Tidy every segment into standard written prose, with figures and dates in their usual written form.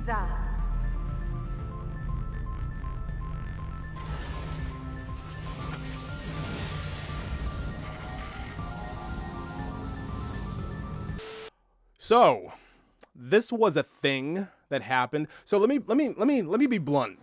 User. So, this was a thing that happened. So let me be blunt.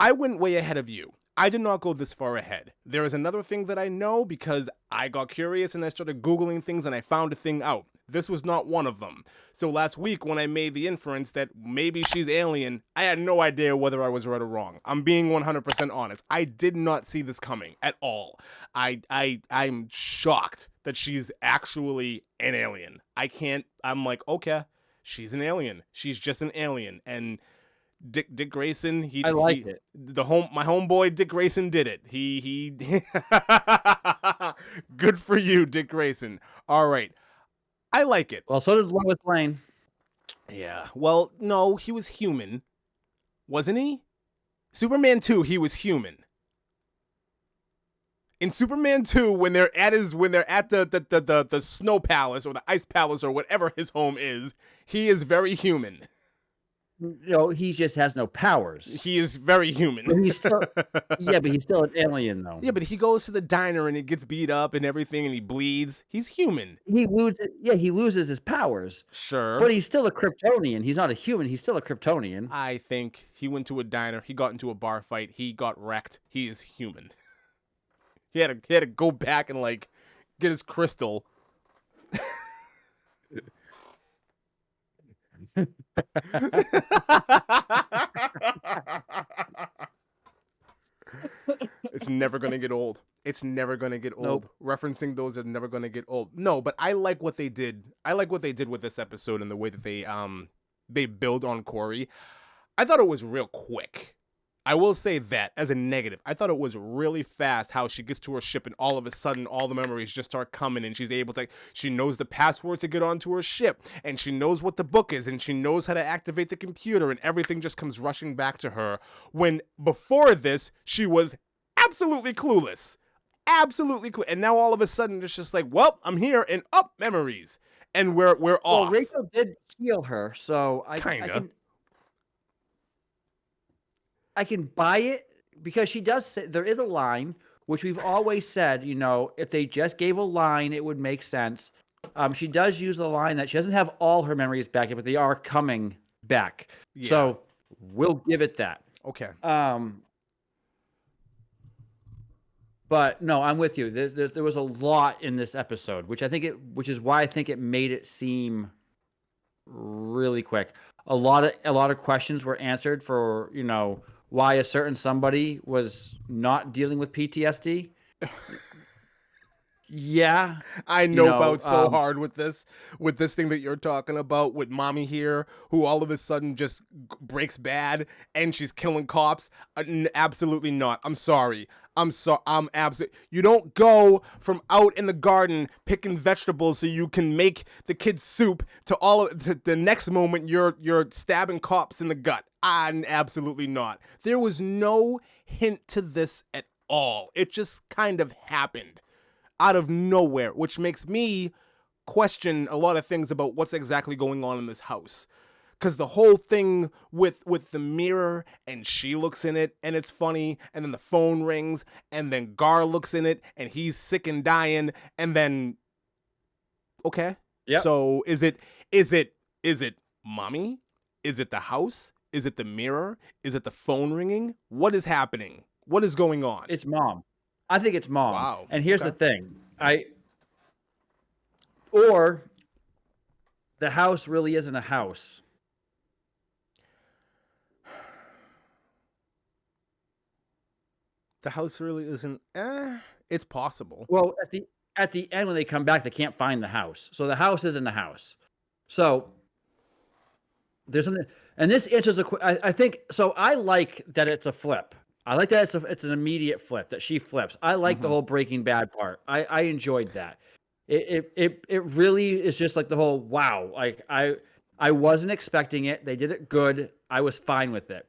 I went way ahead of you. I did not go this far ahead. There is another thing that I know because I got curious and I started Googling things and I found a thing out. This was not one of them. So last week when I made the inference that maybe she's alien, I had no idea whether I was right or wrong. I'm being 100% honest. I did not see this coming at all. I'm shocked that she's actually an alien. I'm like, okay, she's an alien. She's just an alien. And Dick Grayson, I like it. My homeboy Dick Grayson did it. He good for you, Dick Grayson. All right. I like it. Well, so did Lois Lane. Yeah. Well, no, he was human. Wasn't he? Superman 2, he was human. In Superman 2, when they're at the snow palace or the ice palace or whatever his home is, he is very human. He just has no powers. He is very human. But he's still, but he's still an alien, though. Yeah, but he goes to the diner and he gets beat up and everything and he bleeds. He's human. He loses his powers. Sure. But he's still a Kryptonian. He's not a human. He's still a Kryptonian. I think he went to a diner. He got into a bar fight. He got wrecked. He is human. He had to go back and, like, get his crystal. It's never going to get old. It's never going to get old. Nope. Referencing those are never going to get old. No, but I like what they did. I like what they did with this episode and the way that they build on Corey. I thought it was real quick. I will say that as a negative. I thought it was really fast how she gets to her ship and all of a sudden all the memories just start coming and she knows the password to get onto her ship and she knows what the book is and she knows how to activate the computer and everything just comes rushing back to her when before this she was absolutely clueless. Absolutely clueless. And now all of a sudden it's just like, well, I'm here and up memories. And we're off. Well, Rachel did heal her, so I can buy it because she does say there is a line which we've always said, if they just gave a line, it would make sense. She does use the line that she doesn't have all her memories back yet, but they are coming back. Yeah. So we'll give it that. Okay. But no, I'm with you. There was a lot in this episode, which is why I think it made it seem really quick. A lot of questions were answered for, why a certain somebody was not dealing with PTSD. Yeah. I know about so hard with this thing that you're talking about with mommy here, who all of a sudden just breaks bad and she's killing cops. Absolutely not. I'm sorry. I'm absolutely. You don't go from out in the garden picking vegetables so you can make the kids soup to the next moment you're stabbing cops in the gut. Absolutely not. There was no hint to this at all. It just kind of happened out of nowhere, which makes me question a lot of things about what's exactly going on in this house. Because the whole thing with the mirror, and she looks in it, and it's funny, and then the phone rings, and then Gar looks in it, and he's sick and dying, and then, okay. Yep. So is it mommy? Is it the house? Is it the mirror? Is it the phone ringing? What is happening? What is going on? It's mom. I think it's mom. Wow. And here's the thing. Or the house really isn't a house. The house really isn't. It's possible. Well, at the end when they come back, they can't find the house. So the house isn't a house. So there's something, and this answers I think so. I like that it's a flip. I like that it's an immediate flip that she flips. I like the whole Breaking Bad part. I enjoyed that. It really is just like the whole wow. Like I wasn't expecting it. They did it good. I was fine with it.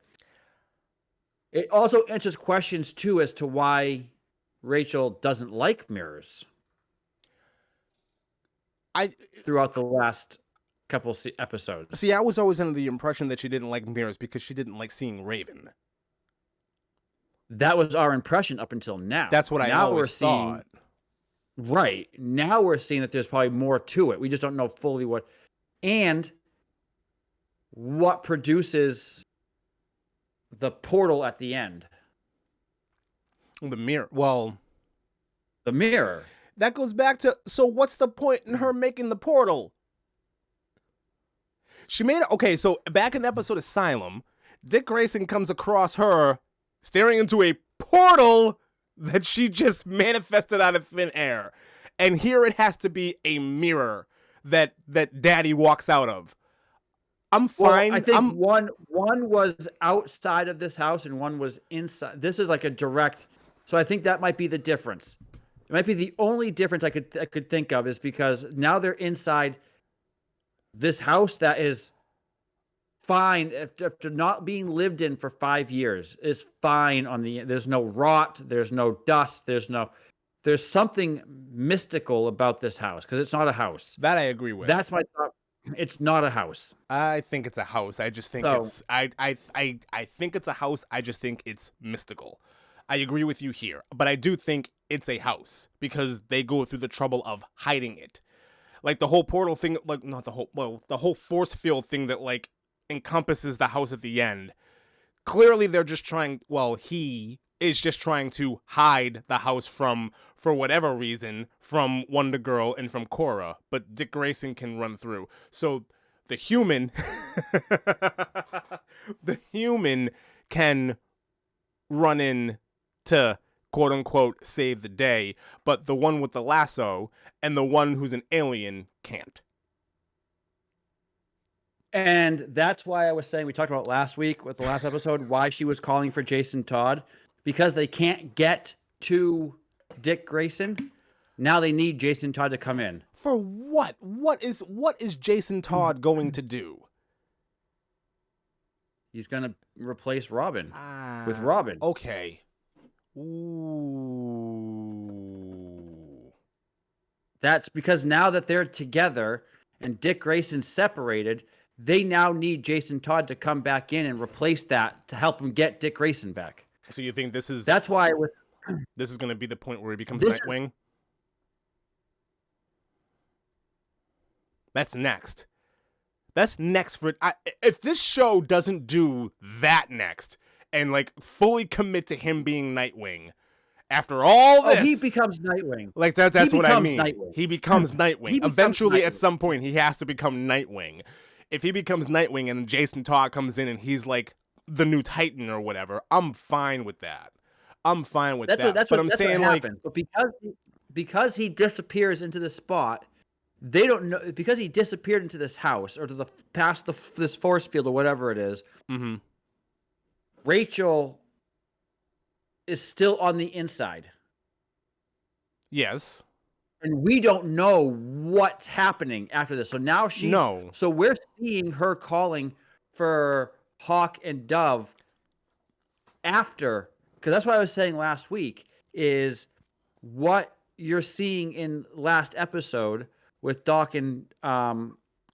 It also answers questions too as to why Rachel doesn't like mirrors. Throughout the last couple episodes. See, I was always under the impression that she didn't like mirrors because she didn't like seeing Raven. That was our impression up until now. That's what I always thought. Right. Now we're seeing that there's probably more to it. We just don't know fully what. And what produces the portal at the end. The mirror. Well, the mirror. That goes back to, so what's the point in her making the portal? She made it. Okay, so back in the episode Asylum, Dick Grayson comes across her staring into a portal that she just manifested out of thin air. And here it has to be a mirror that Daddy walks out of. I'm fine. Well, I think one was outside of this house and one was inside. This is like a direct. So I think that might be the difference. It might be the only difference I could think of, is because now they're inside this house that is fine after not being lived in for 5 years. Is fine on the. There's no rot. There's no dust. There's something mystical about this house because it's not a house. That I agree with. That's my thought. It's not a house. I think it's a house. I just think it's I think it's a house. I just think it's mystical. I agree with you here, but I do think it's a house because they go through the trouble of hiding it. Like the whole portal thing, like not the whole force field thing that like encompasses the house at the end. Clearly they're just trying, he is just trying to hide the house for whatever reason, from Wonder Girl and from Cora, but Dick Grayson can run through. So the human can run in to quote unquote save the day, but the one with the lasso and the one who's an alien can't. And that's why I was saying, we talked about last week with the last episode, why she was calling for Jason Todd, because they can't get to Dick Grayson. Now they need Jason Todd to come in. For what? What is Jason Todd going to do? He's going to replace Robin with Robin. Okay. Ooh. That's because now that they're together and Dick Grayson's separated, they now need Jason Todd to come back in and replace that to help him get Dick Grayson back. So you think this is... That's why this is going to be the point where he becomes Nightwing? That's next. That's next for... if this show doesn't do that next and like fully commit to him being Nightwing after all this... he becomes Nightwing. Like that's what I mean. Nightwing. He becomes Nightwing. Eventually, at some point, he has to become Nightwing. If he becomes Nightwing and Jason Todd comes in and he's like the new Titan or whatever, I'm fine with that. I'm fine with that. That's but I'm saying, like, but because he disappears into the spot, they don't know, because he disappeared into this house or to the past this force field or whatever it is. Mm-hmm. Rachel is still on the inside. Yes. And we don't know what's happening after this. So now so we're seeing her calling for Hawk and Dove after, because that's what I was saying last week, is what you're seeing in last episode with Doc and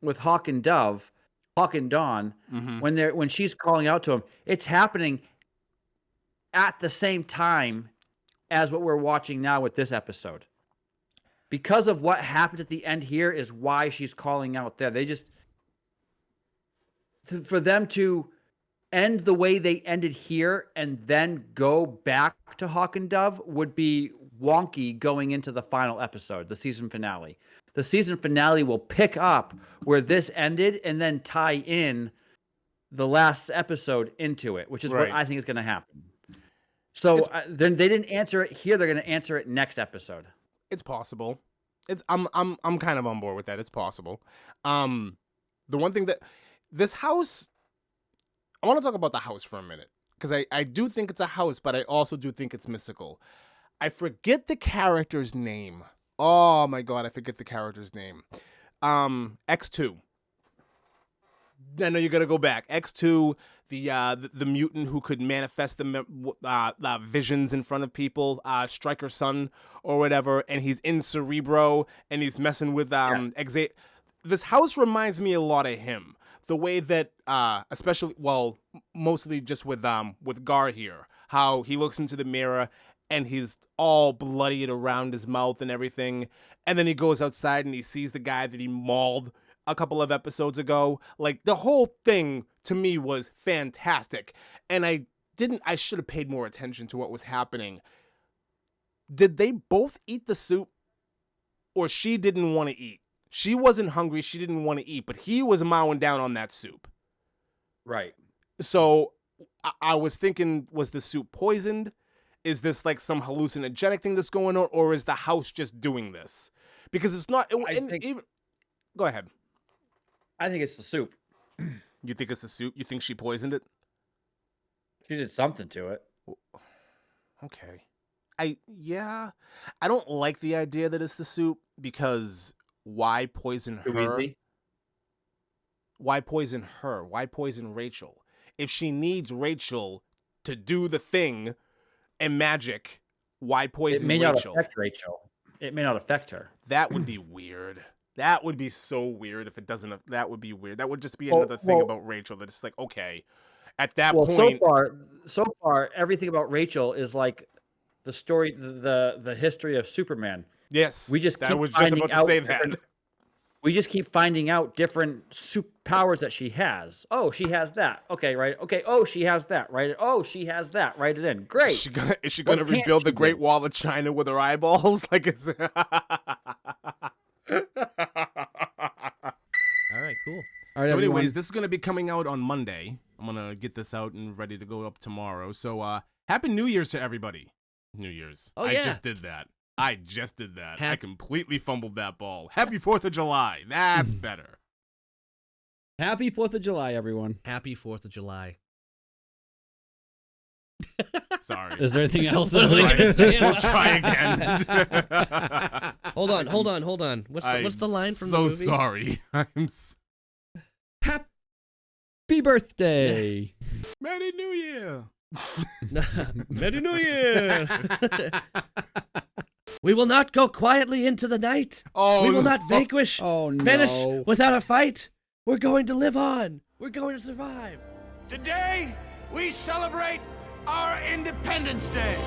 with Hawk and Dove, Hawk and Dawn, when she's calling out to him, it's happening at the same time as what we're watching now with this episode. Because of what happens at the end here is why she's calling out there. They just, for them to end the way they ended here and then go back to Hawk and Dove would be wonky going into the final episode, the season finale. The season finale will pick up where this ended and then tie in the last episode into it, which is what I think is going to happen. So then they didn't answer it here. They're going to answer it next episode. It's possible. I'm kind of on board with that. It's possible. The one thing that this house, I want to talk about the house for a minute because I do think it's a house, but I also do think it's mystical. I forget the character's name. Oh my God, I forget the character's name. X2. I know you got to go back. X2, the mutant who could manifest the visions in front of people, Stryker's son or whatever, and he's in Cerebro and he's messing with this house reminds me a lot of him. The way that, especially, well, mostly just with Gar here, how he looks into the mirror and he's all bloodied around his mouth and everything, and then he goes outside and he sees the guy that he mauled a couple of episodes ago. Like, the whole thing to me was fantastic, and I should have paid more attention to what was happening. Did they both eat the soup, or she didn't want to eat? She wasn't hungry, she didn't want to eat, but he was mowing down on that soup. Right. So I was thinking, was the soup poisoned? Is this like some hallucinogenic thing that's going on, or is the house just doing this? Because it's not. Go ahead. I think it's the soup. You think it's the soup? You think she poisoned it? She did something to it. Okay. I don't like the idea that it's the soup, because why poison her? Why poison her? Why poison Rachel? If she needs Rachel to do the thing and magic, why poison Rachel? It may not affect Rachel. It may not affect her. That would be weird. That would be so weird if it doesn't. That would be weird. That would just be another thing about Rachel that it's like, okay, at that point. So far, everything about Rachel is like the story, the history of Superman. Yes, we just keep finding out. We just keep finding out different powers that she has. Oh, she has that. Okay, right. Okay. Oh, she has that. Right. Oh, she has that. Write it in. Great. Is she gonna rebuild the Great Wall of China with her eyeballs? Like it's. All right. Cool. All right. So, anyways, this is gonna be coming out on Monday. I'm gonna get this out and ready to go up tomorrow. So, Happy New Year's to everybody. New Year's. Oh yeah. I just did that. I completely fumbled that ball. Happy 4th of July. That's better. Happy 4th of July, everyone. Happy 4th of July. Sorry. Is there anything else? We'll try again. Hold on. What's the line from the movie? So sorry. Happy birthday. Merry New Year. Merry New Year. We will not go quietly into the night. We will not vanquish, finish without a fight. We're going to live on. We're going to survive. Today, we celebrate our Independence Day.